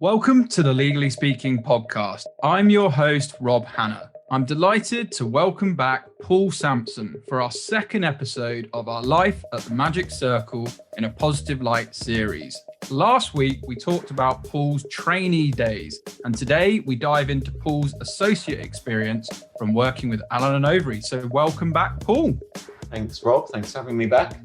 Welcome to the Legally Speaking podcast. I'm your host, Rob Hanna. I'm delighted to welcome back Paul Sampson for our second episode of our Life at the Magic Circle in a Positive Light series. Last week, we talked about Paul's trainee days, and today we dive into Paul's associate experience from working with Allen & Overy. So welcome back, Paul. Thanks, Rob. Thanks for having me back.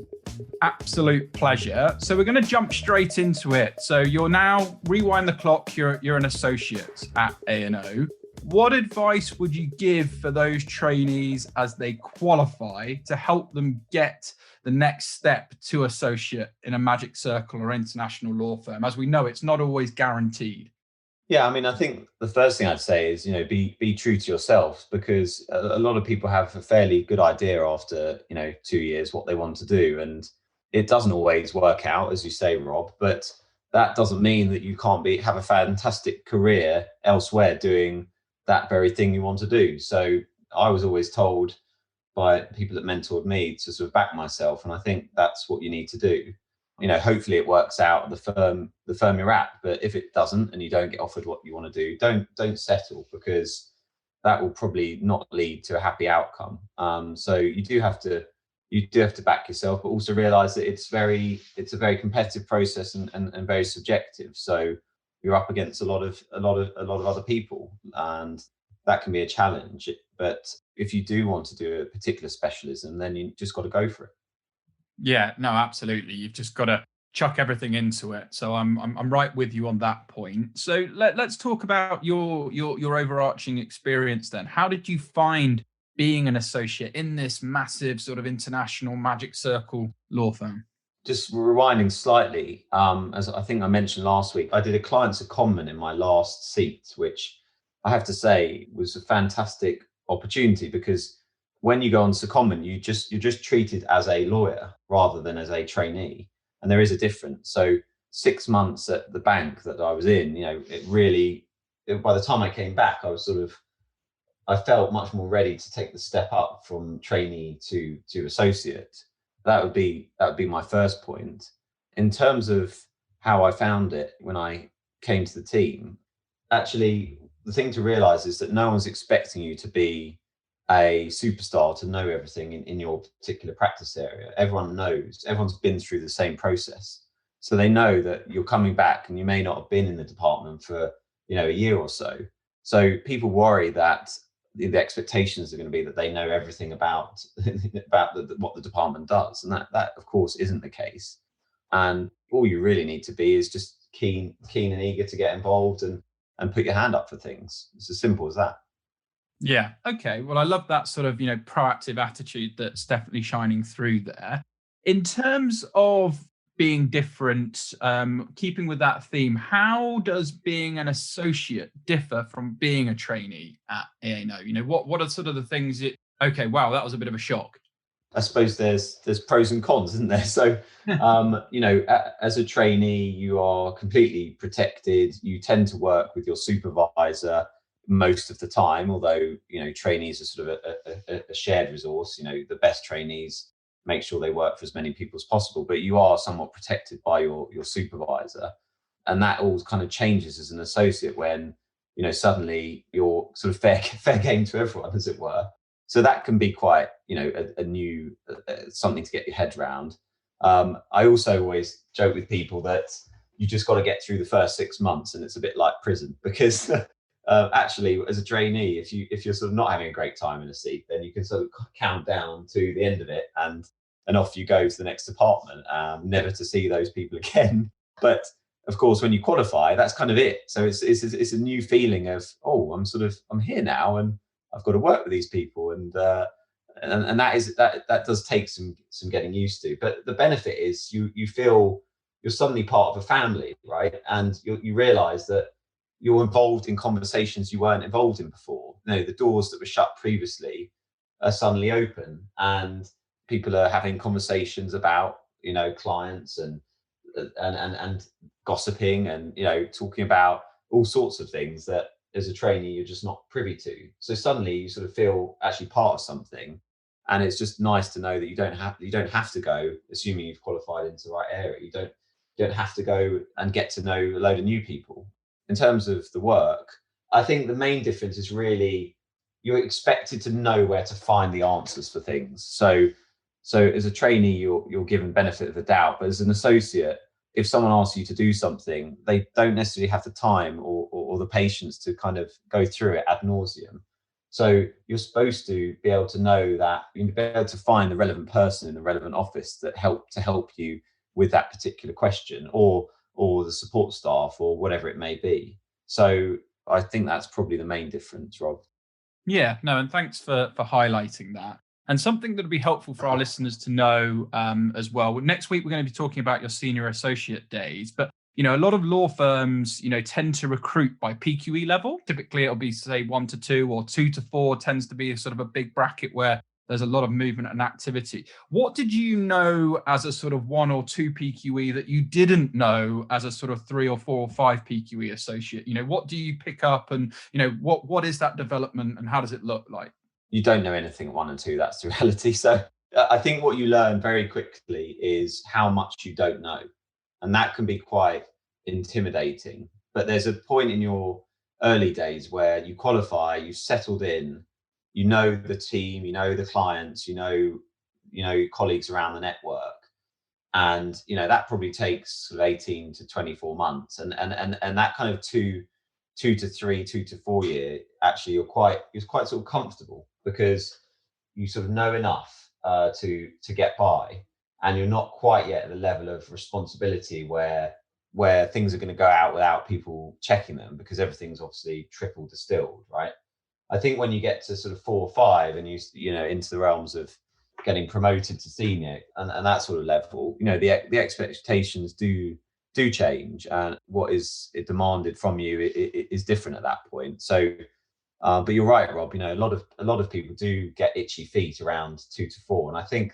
Absolute pleasure. So we're going to jump straight into it. So you're now, rewind the clock, you're an associate at A&O. What advice would you give for those trainees as they qualify to help them get the next step to associate in a Magic Circle or international law firm? As we know, it's not always guaranteed. Yeah, I mean, I think the first thing I'd say is, be true to yourself, because a lot of people have a fairly good idea after, 2 years what they want to do. And it doesn't always work out, as you say, Rob, but that doesn't mean that you can't have a fantastic career elsewhere doing that very thing you want to do. So I was always told by people that mentored me to sort of back myself. And I think that's what you need to do. Hopefully it works out at the firm you're at. But if it doesn't and you don't get offered what you want to do, don't settle, because that will probably not lead to a happy outcome. So you do have to back yourself, but also realize that it's a very competitive process and very subjective. So you're up against a lot of other people, and that can be a challenge. But if you do want to do a particular specialism, then you just got to go for it. Yeah, no, absolutely. You've just got to chuck everything into it. So I'm right with you on that point. So let's talk about your overarching experience then. How did you find being an associate in this massive sort of international Magic Circle law firm? Just rewinding slightly, as I think I mentioned last week, I did a client secondment in my last seat, which I have to say was a fantastic opportunity, because when you go on secondment, you're just treated as a lawyer rather than as a trainee, and there is a difference. So 6 months at the bank that I was in, by the time I came back, I felt much more ready to take the step up from trainee to associate. That would be my first point. In terms of how I found it when I came to the team, actually, the thing to realize is that no one's expecting you to be a superstar, to know everything in your particular practice area. Everyone's been through the same process. So they know that you're coming back and you may not have been in the department for, a year or so. So people worry that the expectations are going to be that they know everything about what the department does. And that of course isn't the case. And all you really need to be is just keen and eager to get involved and put your hand up for things. It's as simple as that. Yeah. Okay. Well, I love that sort of, proactive attitude that's definitely shining through there. In terms of being different, keeping with that theme, how does being an associate differ from being a trainee at A&O? What are sort of the things okay, wow, that was a bit of a shock. I suppose there's pros and cons, isn't there? So, as a trainee, you are completely protected. You tend to work with your supervisor most of the time, although, trainees are sort of a shared resource. The best trainees make sure they work for as many people as possible, but you are somewhat protected by your supervisor. And that all kind of changes as an associate when, suddenly you're sort of fair game to everyone, as it were. So that can be quite, a new something to get your head around. I also always joke with people that you just got to get through the first 6 months, and it's a bit like prison, because actually, as a trainee, if you're sort of not having a great time in a seat, then you can sort of count down to the end of it, and off you go to the next department, never to see those people again. But of course, when you qualify, that's kind of it. So it's a new feeling of, oh, I'm here now, and I've got to work with these people, and that does take some getting used to. But the benefit is you feel you're suddenly part of a family, right? And you realize that you're involved in conversations you weren't involved in before. The doors that were shut previously are suddenly open, and people are having conversations about, clients and gossiping and, talking about all sorts of things that as a trainee, you're just not privy to. So suddenly you sort of feel actually part of something. And it's just nice to know that you don't have to go, assuming you've qualified into the right area. You don't have to go and get to know a load of new people. in terms of the work, I think the main difference is really you're expected to know where to find the answers for things. So as a trainee, you're given benefit of the doubt, but as an associate, if someone asks you to do something, they don't necessarily have the time or the patience to kind of go through it ad nauseum. So you're supposed to be able to know that you'll be able to find the relevant person in the relevant office that help you with that particular question, or the support staff, or whatever it may be. So I think that's probably the main difference, Rob. Yeah, no, and thanks for highlighting that. And something that would be helpful for our listeners to know as well. Next week, we're going to be talking about your senior associate days. But, a lot of law firms, tend to recruit by PQE level. Typically, it'll be, say, 1 to 2 or 2 to 4 tends to be a sort of a big bracket where there's a lot of movement and activity. What did you know as a sort of 1 or 2 PQE that you didn't know as a sort of 3 or 4 or 5 PQE associate? What do you pick up, and, what is that development and how does it look like? You don't know anything at 1 and 2. That's the reality. So I think what you learn very quickly is how much you don't know. And that can be quite intimidating. But there's a point in your early days where you qualify, you've settled in, you know the team, you know the clients, you know your colleagues around the network. And that probably takes sort of 18 to 24 months. And that kind of 2 to 3, 2 to 4 year, actually you're quite sort of comfortable, because you sort of know enough to get by, and you're not quite yet at the level of responsibility where things are going to go out without people checking them, because everything's obviously triple distilled, right? I think when you get to sort of 4 or 5 and you into the realms of getting promoted to senior and that sort of level, the expectations do change, and what is demanded from you is different at that point. So but you're right, Rob. A lot of people do get itchy feet around 2 to 4, and I think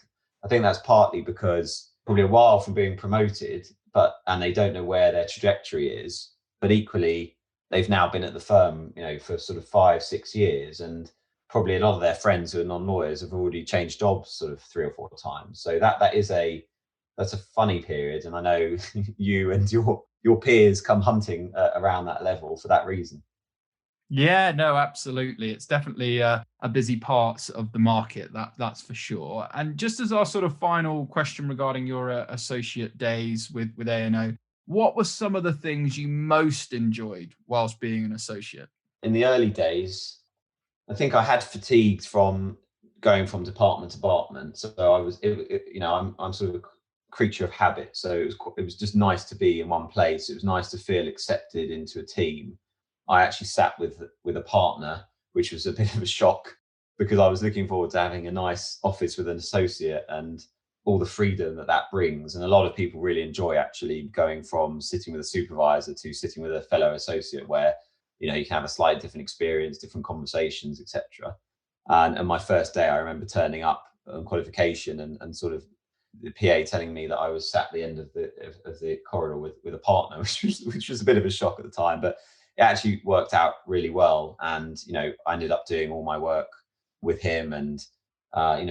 that's partly because probably a while from being promoted, and they don't know where their trajectory is. But equally, they've now been at the firm, for sort of 5, 6 years, and probably a lot of their friends who are non-lawyers have already changed jobs sort of 3 or 4 times. So that's a funny period, and I know you and your peers come hunting around that level for that reason. Yeah, no, absolutely. It's definitely a busy part of the market, that's for sure. And just as our sort of final question regarding your associate days with A&O, what were some of the things you most enjoyed whilst being an associate? In the early days, I think I had fatigued from going from department to department. So I'm sort of a creature of habit. So it was just nice to be in one place. It was nice to feel accepted into a team. I actually sat with a partner, which was a bit of a shock, because I was looking forward to having a nice office with an associate and all the freedom that brings. And a lot of people really enjoy actually going from sitting with a supervisor to sitting with a fellow associate, where you can have a slightly different experience, different conversations, etc. And my first day, I remember turning up on qualification and sort of the PA telling me that I was sat at the end of the corridor with a partner, which was a bit of a shock at the time, but it actually worked out really well. And I ended up doing all my work with him, and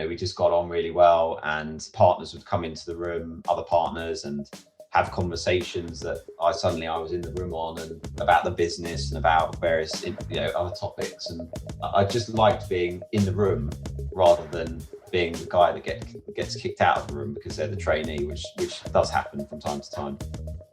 we just got on really well. And partners would come into the room, other partners, and have conversations that I was in the room on, and about the business and about various other topics. And I just liked being in the room rather than being the guy that gets kicked out of the room because they're the trainee, which does happen from time to time.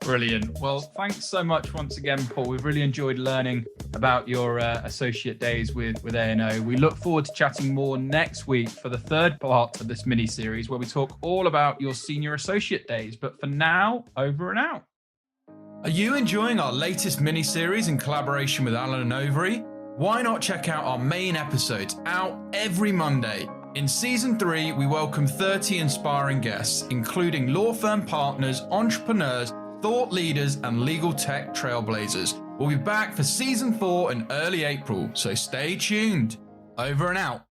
Brilliant. Well, thanks so much once again, Paul. We've really enjoyed learning about your associate days with A&O. We look forward to chatting more next week for the third part of this mini-series, where we talk all about your senior associate days. But for now, over and out. Are you enjoying our latest mini-series in collaboration with Allen & Overy? Why not check out our main episodes out every Monday? In Season 3, we welcome 30 inspiring guests, including law firm partners, entrepreneurs, thought leaders, and legal tech trailblazers. We'll be back for Season 4 in early April, so stay tuned. Over and out.